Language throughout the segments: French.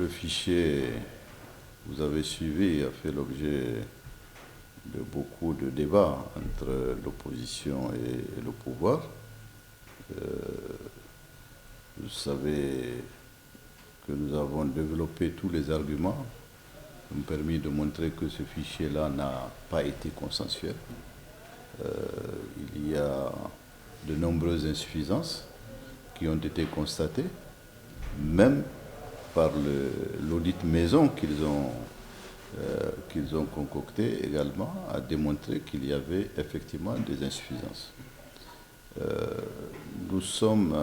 fichier, vous avez suivi, a fait l'objet de beaucoup de débats entre l'opposition et le pouvoir. Vous savez que nous avons développé tous les arguments qui ont permis de montrer que ce fichier-là n'a pas été consensuel. Il y a de nombreuses insuffisances qui ont été constatées, même par l'audit maison qu'ils ont concocté également, a démontré qu'il y avait effectivement des insuffisances. Nous sommes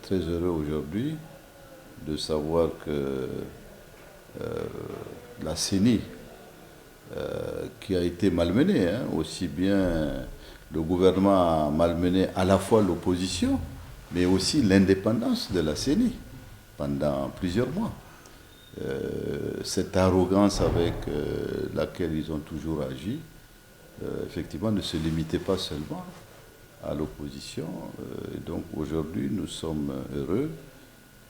très heureux aujourd'hui de savoir que la CENI, qui a été malmenée, aussi bien le gouvernement a malmené à la fois l'opposition, mais aussi l'indépendance de la CENI pendant plusieurs mois. Cette arrogance avec laquelle ils ont toujours agi, effectivement, ne se limitait pas seulement à l'opposition. Donc aujourd'hui, nous sommes heureux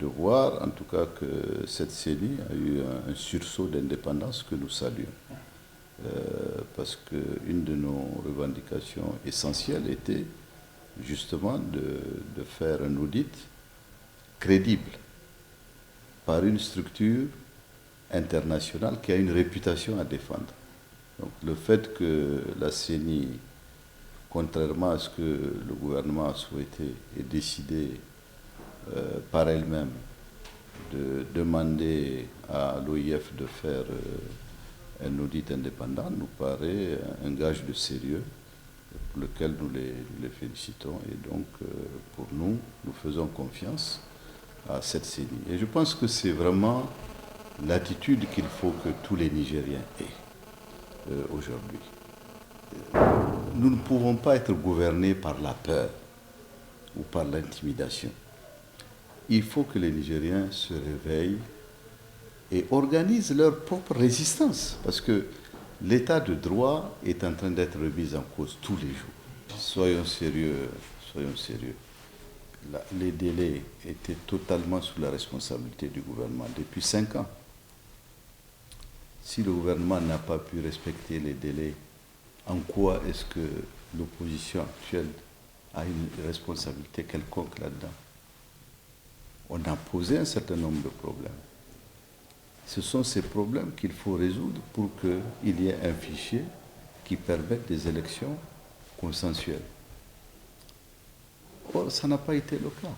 de voir, en tout cas, que cette CENI a eu un sursaut d'indépendance que nous saluons. Parce qu'une de nos revendications essentielles était justement de faire un audit crédible par une structure internationale qui a une réputation à défendre. Donc le fait que la CENI, contrairement à ce que le gouvernement a souhaité, ait décidé par elle-même de demander à l'OIF de faire un audit indépendant, nous paraît un gage de sérieux pour lequel nous les félicitons. Et donc, pour nous, nous faisons confiance à cette CENI. Et je pense que c'est vraiment l'attitude qu'il faut que tous les Nigériens aient aujourd'hui. Nous ne pouvons pas être gouvernés par la peur ou par l'intimidation. Il faut que les Nigériens se réveillent et organisent leur propre résistance, parce que l'état de droit est en train d'être remis en cause tous les jours. Soyons sérieux, soyons sérieux. Les délais étaient totalement sous la responsabilité du gouvernement depuis 5 ans. Si le gouvernement n'a pas pu respecter les délais, en quoi est-ce que l'opposition actuelle a une responsabilité quelconque là-dedans? On a posé un certain nombre de problèmes. Ce sont ces problèmes qu'il faut résoudre pour qu'il y ait un fichier qui permette des élections consensuelles. Or, ça n'a pas été le cas.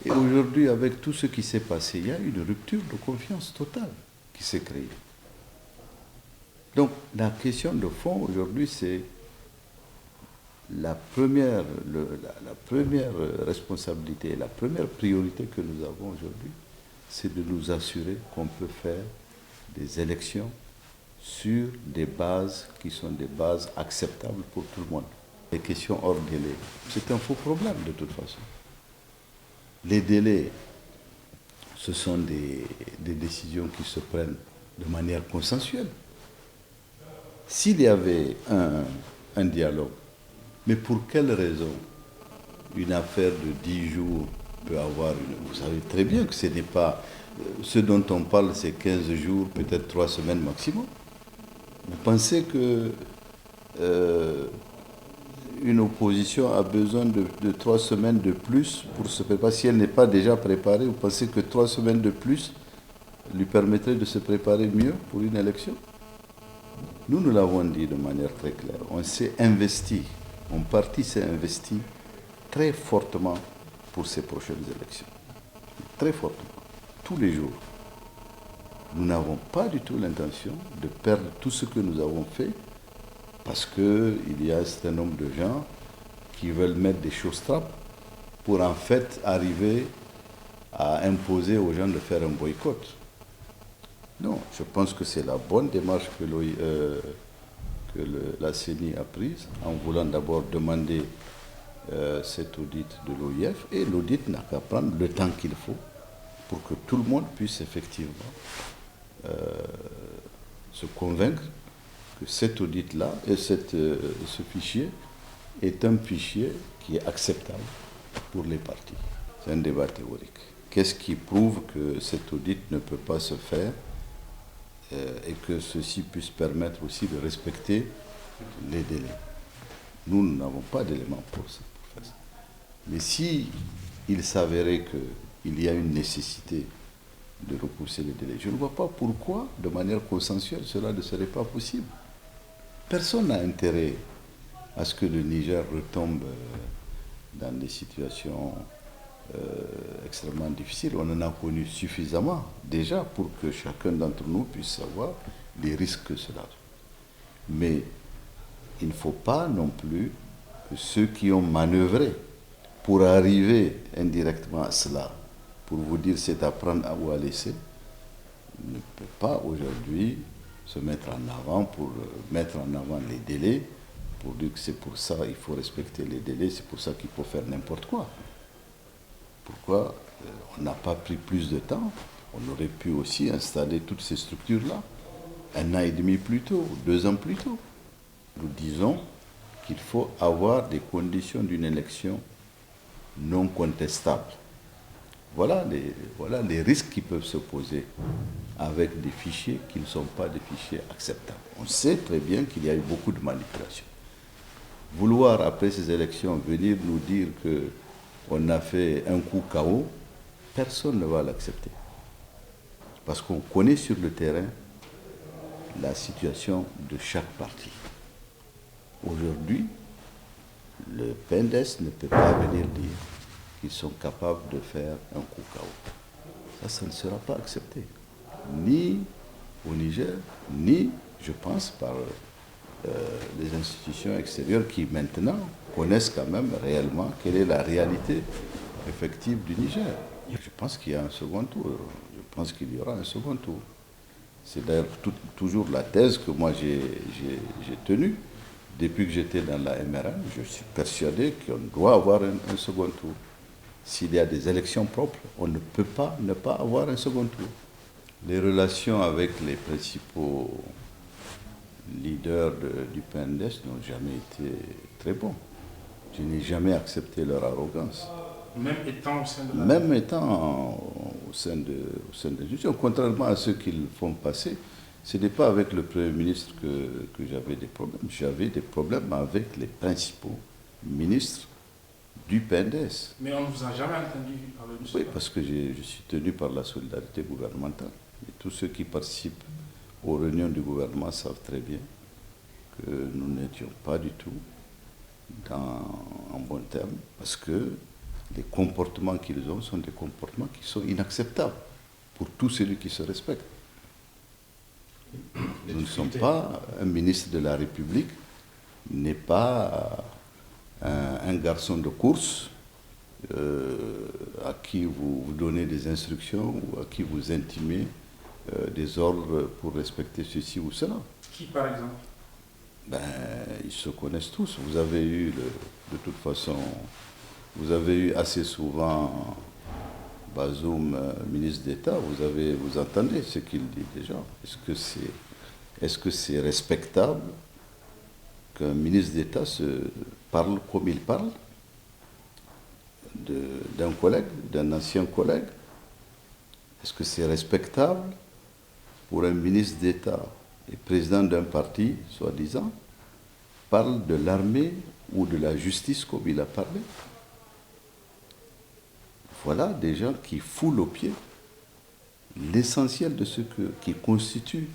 Et aujourd'hui, avec tout ce qui s'est passé, il y a une rupture de confiance totale qui s'est créée. Donc, la question de fond aujourd'hui, c'est la première responsabilité, la première priorité que nous avons aujourd'hui, c'est de nous assurer qu'on peut faire des élections sur des bases qui sont des bases acceptables pour tout le monde. Les questions hors délai, c'est un faux problème de toute façon. Les délais, ce sont des décisions qui se prennent de manière consensuelle. S'il y avait un dialogue, mais pour quelle raison une affaire de 10 jours peut avoir une... Vous savez très bien que ce n'est pas... Ce dont on parle, c'est 15 jours, peut-être 3 semaines maximum. Vous pensez que une opposition a besoin de 3 semaines de plus pour se préparer? Si elle n'est pas déjà préparée, vous pensez que 3 semaines de plus lui permettraient de se préparer mieux pour une élection? Nous l'avons dit de manière très claire. On s'est investi, mon parti s'est investi très fortement pour ces prochaines élections. Très fortement. Tous les jours. Nous n'avons pas du tout l'intention de perdre tout ce que nous avons fait parce qu'il y a un certain nombre de gens qui veulent mettre des choses-trappes pour en fait arriver à imposer aux gens de faire un boycott. Non, je pense que c'est la bonne démarche que la CENI a prise en voulant d'abord demander cet audit de l'OIF, et l'audit n'a qu'à prendre le temps qu'il faut pour que tout le monde puisse effectivement se convaincre que cet audit-là et ce fichier est un fichier qui est acceptable pour les partis. C'est un débat théorique. qu'est-ce qui prouve que cet audit ne peut pas se faire et que ceci puisse permettre aussi de respecter les délais? Nous n'avons pas d'éléments pour ça, pour faire ça. Mais si il s'avérait qu'il y a une nécessité de repousser les délais, je ne vois pas pourquoi, de manière consensuelle, cela ne serait pas possible. Personne n'a intérêt à ce que le Niger retombe dans des situations extrêmement difficiles. On en a connu suffisamment déjà pour que chacun d'entre nous puisse savoir les risques que cela a. Mais il ne faut pas non plus que ceux qui ont manœuvré pour arriver indirectement à cela, pour vous dire c'est à prendre ou à laisser, ne peut pas aujourd'hui se mettre en avant pour mettre en avant les délais, pour dire que c'est pour ça qu'il faut respecter les délais, c'est pour ça qu'il faut faire n'importe quoi. Pourquoi on n'a pas pris plus de temps? On aurait pu aussi installer toutes ces structures-là 1 an et demi plus tôt, 2 ans plus tôt. Nous disons qu'il faut avoir des conditions d'une élection non contestables. Voilà les risques qui peuvent se poser avec des fichiers qui ne sont pas des fichiers acceptables. On sait très bien qu'il y a eu beaucoup de manipulations. Vouloir, après ces élections, venir nous dire qu'on a fait un coup KO, personne ne va l'accepter. Parce qu'on connaît sur le terrain la situation de chaque parti. Aujourd'hui, le PNDES ne peut pas venir dire qu'ils sont capables de faire un coup KO. Ça ne sera pas accepté. Ni au Niger, ni, je pense, par les institutions extérieures qui maintenant connaissent quand même réellement quelle est la réalité effective du Niger. Je pense qu'il y a un second tour. Je pense qu'il y aura un second tour. C'est d'ailleurs toujours la thèse que moi j'ai tenue. Depuis que j'étais dans la MRN, je suis persuadé qu'on doit avoir un second tour. S'il y a des élections propres, on ne peut pas ne pas avoir un second tour. Les relations avec les principaux leaders du PNDES n'ont jamais été très bons. Je n'ai jamais accepté leur arrogance. Même étant au sein de la... Même étant au sein de l'institution, contrairement à ceux qui le font passer, ce n'est pas avec le Premier ministre que j'avais des problèmes. J'avais des problèmes avec les principaux ministres du PNDES. Mais on ne vous a jamais entendu parler de ça. Oui, parce que je suis tenu par la solidarité gouvernementale. Et tous ceux qui participent aux réunions du gouvernement savent très bien que nous n'étions pas du tout en bon terme, parce que les comportements qu'ils ont sont des comportements qui sont inacceptables pour tout celui qui se respecte. Nous ne sommes pas, un ministre de la République n'est pas un garçon de course à qui vous donnez des instructions ou à qui vous intimez des ordres pour respecter ceci ou cela. Qui, par exemple? Ils se connaissent tous. Vous avez eu, de toute façon, vous avez eu assez souvent Bazoum, ministre d'État, vous entendez ce qu'il dit déjà. Est-ce que c'est respectable qu'un ministre d'État se parle comme il parle d'un collègue, d'un ancien collègue? Est-ce que c'est respectable pour un ministre d'État et président d'un parti, soi-disant, parle de l'armée ou de la justice comme il a parlé? Voilà des gens qui foulent aux pieds l'essentiel de ce qui constitue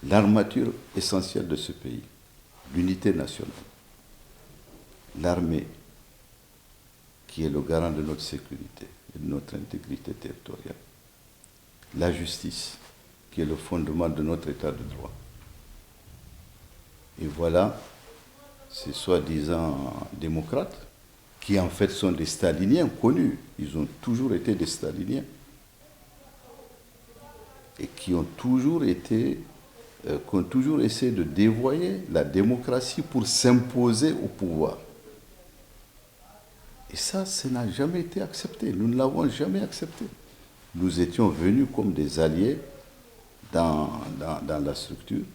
l'armature essentielle de ce pays, l'unité nationale. L'armée, qui est le garant de notre sécurité et de notre intégrité territoriale. La justice, qui est le fondement de notre état de droit. Et voilà ces soi-disant démocrates, qui en fait sont des staliniens connus. Ils ont toujours été des staliniens. Et qui ont toujours essayé de dévoyer la démocratie pour s'imposer au pouvoir. Et ça n'a jamais été accepté. Nous ne l'avons jamais accepté. Nous étions venus comme des alliés dans la structure.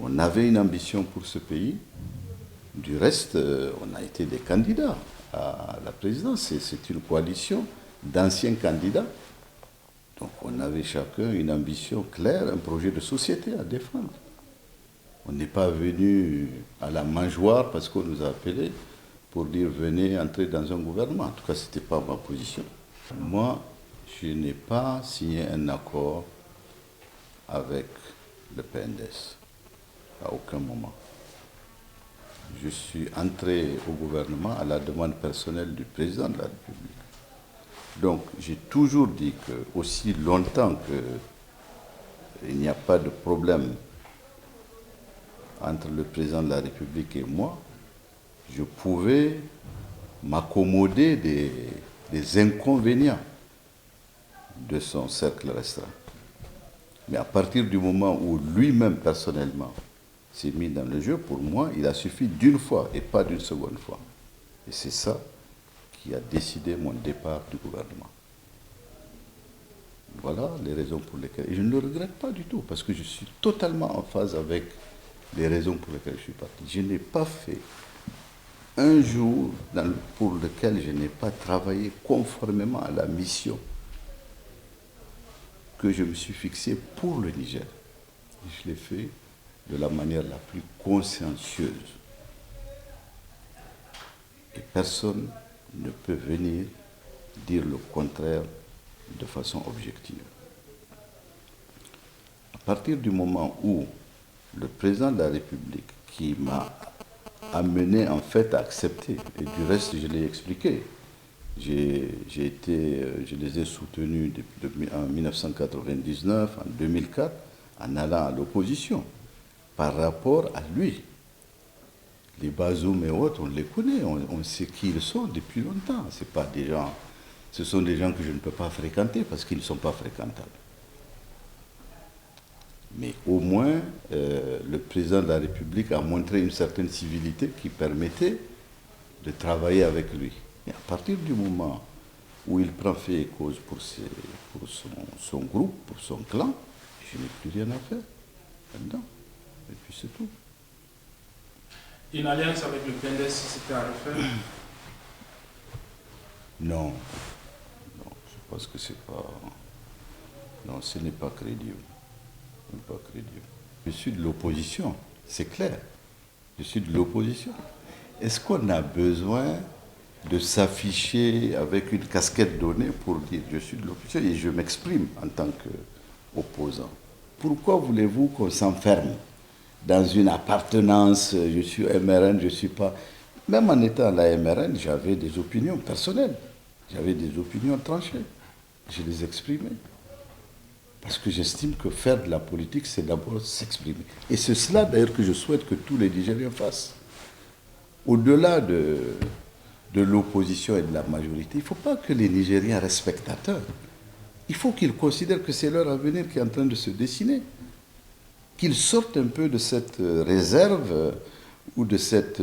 On avait une ambition pour ce pays. Du reste, on a été des candidats à la présidence. C'est une coalition d'anciens candidats. Donc on avait chacun une ambition claire, un projet de société à défendre. On n'est pas venu à la mangeoire parce qu'on nous a appelés pour dire venez entrer dans un gouvernement. En tout cas, ce n'était pas ma position. Moi, je n'ai pas signé un accord avec le PNDS, à aucun moment. Je suis entré au gouvernement à la demande personnelle du président de la République. Donc, j'ai toujours dit que, aussi longtemps qu'il n'y a pas de problème entre le président de la République et moi, je pouvais m'accommoder des inconvénients de son cercle restreint. Mais à partir du moment où lui-même, personnellement, s'est mis dans le jeu, pour moi, il a suffi d'une fois et pas d'une seconde fois. Et c'est ça qui a décidé mon départ du gouvernement. Voilà les raisons pour lesquelles... Et je ne le regrette pas du tout, parce que je suis totalement en phase avec les raisons pour lesquelles je suis parti. Je n'ai pas fait un jour pour lequel je n'ai pas travaillé conformément à la mission que je me suis fixée pour le Niger. Et je l'ai fait de la manière la plus consciencieuse. Et personne ne peut venir dire le contraire de façon objective. À partir du moment où le président de la République, qui m'a amené en fait à accepter, et du reste je l'ai expliqué, je les ai soutenus en 1999, en 2004, en allant à l'opposition, par rapport à lui. Les Bazoum et autres, on les connaît, on sait qui ils sont depuis longtemps. Ce sont des gens que je ne peux pas fréquenter parce qu'ils ne sont pas fréquentables. Mais au moins, le président de la République a montré une certaine civilité qui permettait de travailler avec lui. Et à partir du moment où il prend fait et cause pour son groupe, pour son clan, je n'ai plus rien à faire là-dedans. Et puis c'est tout. Une alliance avec le PNDS, c'était à refaire? Non. Non, je pense que c'est pas... Non, ce n'est pas crédible. Ce n'est pas crédible. Je suis de l'opposition, c'est clair. Je suis de l'opposition. Est-ce qu'on a besoin de s'afficher avec une casquette donnée pour dire je suis de l'opposition et je m'exprime en tant qu'opposant? Pourquoi voulez-vous qu'on s'enferme dans une appartenance? Je suis MRN, je ne suis pas... Même en étant à la MRN, j'avais des opinions personnelles. J'avais des opinions tranchées. Je les exprimais. Parce que j'estime que faire de la politique, c'est d'abord s'exprimer. Et c'est cela d'ailleurs que je souhaite que tous les Nigériens fassent. Au-delà de l'opposition et de la majorité, il ne faut pas que les Nigériens restent spectateurs. Il faut qu'ils considèrent que c'est leur avenir qui est en train de se dessiner. Qu'ils sortent un peu de cette réserve ou de cette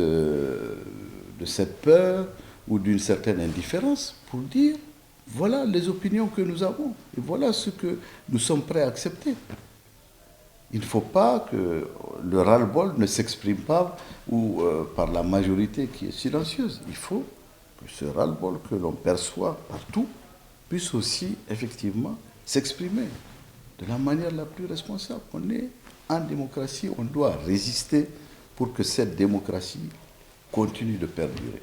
peur ou d'une certaine indifférence pour dire voilà les opinions que nous avons et voilà ce que nous sommes prêts à accepter. Il ne faut pas que le ras-le-bol ne s'exprime pas ou par la majorité qui est silencieuse. Il faut que ce ras-le-bol que l'on perçoit partout puisse aussi effectivement s'exprimer de la manière la plus responsable. On est en démocratie, on doit résister pour que cette démocratie continue de perdurer.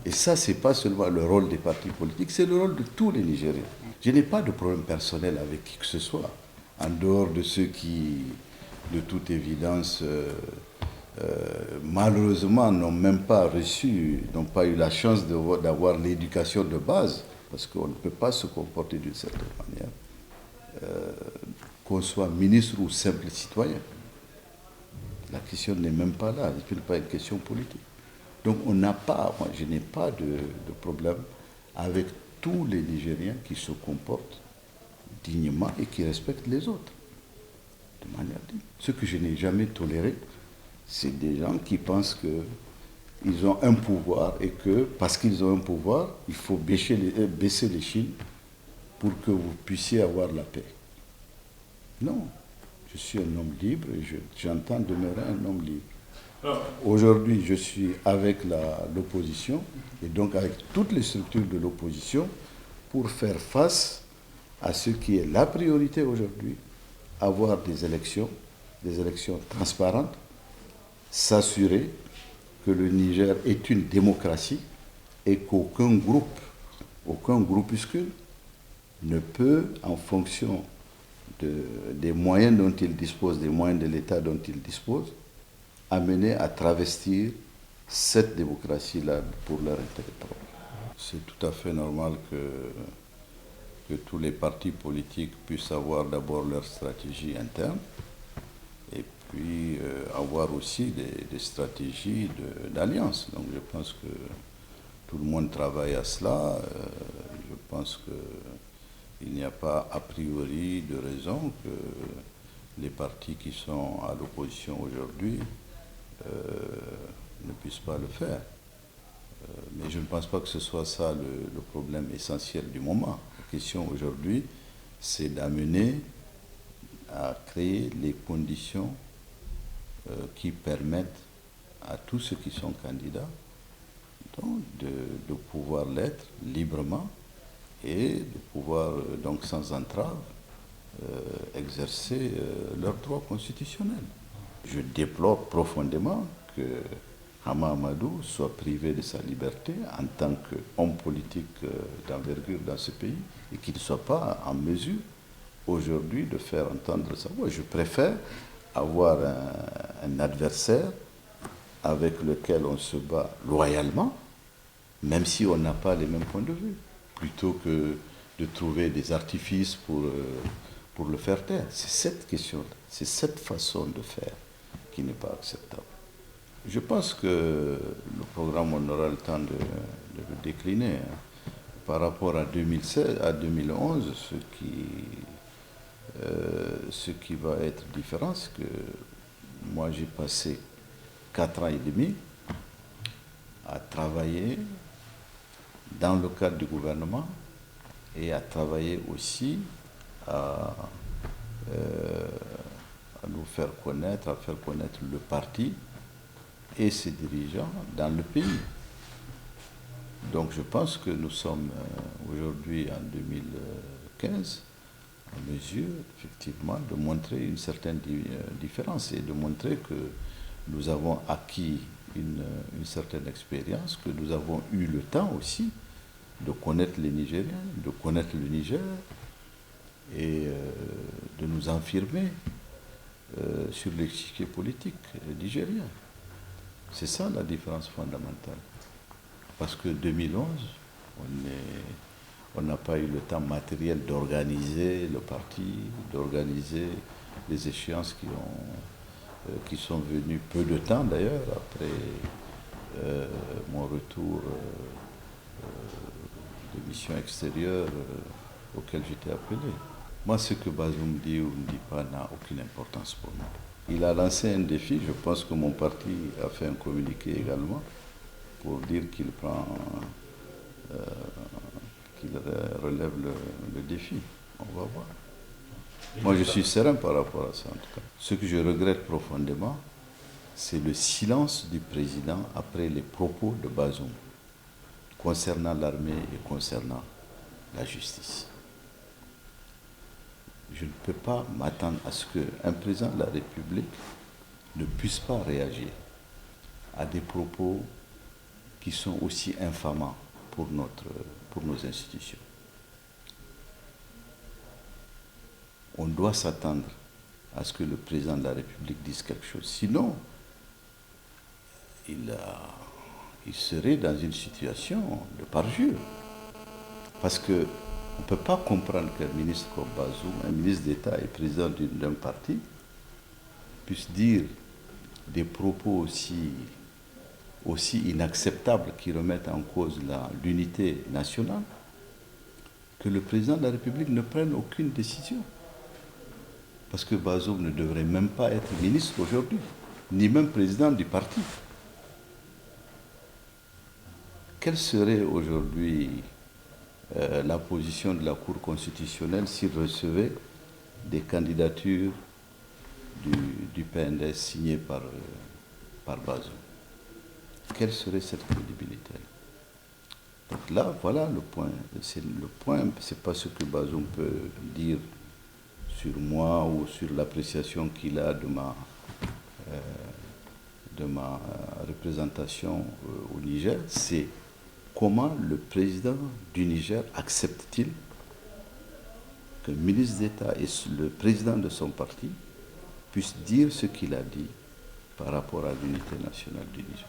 Et ça, ce n'est pas seulement le rôle des partis politiques, c'est le rôle de tous les Nigériens. Je n'ai pas de problème personnel avec qui que ce soit, en dehors de ceux qui, de toute évidence, malheureusement, n'ont même pas reçu, n'ont pas eu la chance d'avoir l'éducation de base, parce qu'on ne peut pas se comporter d'une certaine manière, qu'on soit ministre ou simple citoyen. La question n'est même pas là, ce n'est pas une question politique. Donc on n'a pas, moi je n'ai pas de problème avec tous les Nigériens qui se comportent dignement et qui respectent les autres, de manière digne. Ce que je n'ai jamais toléré, c'est des gens qui pensent qu'ils ont un pouvoir et que parce qu'ils ont un pouvoir, il faut baisser les chines pour que vous puissiez avoir la paix. Non, je suis un homme libre et j'entends demeurer un homme libre. Aujourd'hui, je suis avec l'opposition et donc avec toutes les structures de l'opposition pour faire face à ce qui est la priorité aujourd'hui, avoir des élections transparentes, s'assurer que le Niger est une démocratie et qu'aucun groupe, aucun groupuscule ne peut, en fonction des moyens dont il dispose, des moyens de l'État dont il dispose, amener à travestir cette démocratie-là pour leur intérêt propre. C'est tout à fait normal que tous les partis politiques puissent avoir d'abord leur stratégie interne et puis avoir aussi des stratégies d'alliance. Donc je pense que tout le monde travaille à cela. Je pense qu'il n'y a pas a priori de raison que les partis qui sont à l'opposition aujourd'hui ne puissent pas le faire. Mais je ne pense pas que ce soit ça le problème essentiel du moment. La question aujourd'hui, c'est d'amener à créer les conditions qui permettent à tous ceux qui sont candidats donc, de pouvoir l'être librement et de pouvoir donc sans entrave exercer leurs droits constitutionnels. Je déplore profondément que Hama Amadou soit privé de sa liberté en tant qu'homme politique d'envergure dans ce pays et qu'il ne soit pas en mesure aujourd'hui de faire entendre sa voix. Je préfère avoir un adversaire avec lequel on se bat loyalement, même si on n'a pas les mêmes points de vue, plutôt que de trouver des artifices pour le faire taire. C'est cette question-là, c'est cette façon de faire qui n'est pas acceptable. Je pense que le programme, on aura le temps de le décliner. Hein. Par rapport à 2016, à 2011, ce qui va être différent, c'est que moi j'ai passé 4 ans et demi à travailler dans le cadre du gouvernement et à travailler aussi à nous faire connaître, à faire connaître le parti et ses dirigeants dans le pays. Donc je pense que nous sommes aujourd'hui en 2015 en mesure effectivement de montrer une certaine différence et de montrer que nous avons acquis une certaine expérience, que nous avons eu le temps aussi de connaître les Nigériens, de connaître le Niger et de nous affirmer sur l'échiquier politique nigérien. C'est ça la différence fondamentale. Parce que 2011, on n'a pas eu le temps matériel d'organiser le parti, d'organiser les échéances qui sont venues peu de temps d'ailleurs après mon retour de mission extérieure auquel j'étais appelé. Moi, ce que Bazoum dit ou ne dit pas n'a aucune importance pour moi. Il a lancé un défi, je pense que mon parti a fait un communiqué également pour dire qu'il relève le défi. On va voir. Moi, je suis serein par rapport à ça, en tout cas. Ce que je regrette profondément, c'est le silence du président après les propos de Bazoum concernant l'armée et concernant la justice. Je ne peux pas m'attendre à ce qu'un président de la République ne puisse pas réagir à des propos qui sont aussi infamants pour nos institutions. On doit s'attendre à ce que le président de la République dise quelque chose. Sinon, il serait dans une situation de parjure. Parce qu'on ne peut pas comprendre qu'un ministre comme Bazoum, un ministre d'État et président d'un parti, puisse dire des propos aussi inacceptables qui remettent en cause l'unité nationale, que le président de la République ne prenne aucune décision. Parce que Bazoum ne devrait même pas être ministre aujourd'hui, ni même président du parti. Quelle serait aujourd'hui la position de la Cour constitutionnelle s'il recevait des candidatures du PNDS signées par Bazoum? Quelle serait cette crédibilité? Donc là, voilà le point. C'est le point, c'est pas ce que Bazoum peut dire sur moi ou sur l'appréciation qu'il a de ma représentation au Niger, c'est comment le président du Niger accepte-t-il qu'un ministre d'État et le président de son parti puissent dire ce qu'il a dit par rapport à l'unité nationale du Niger.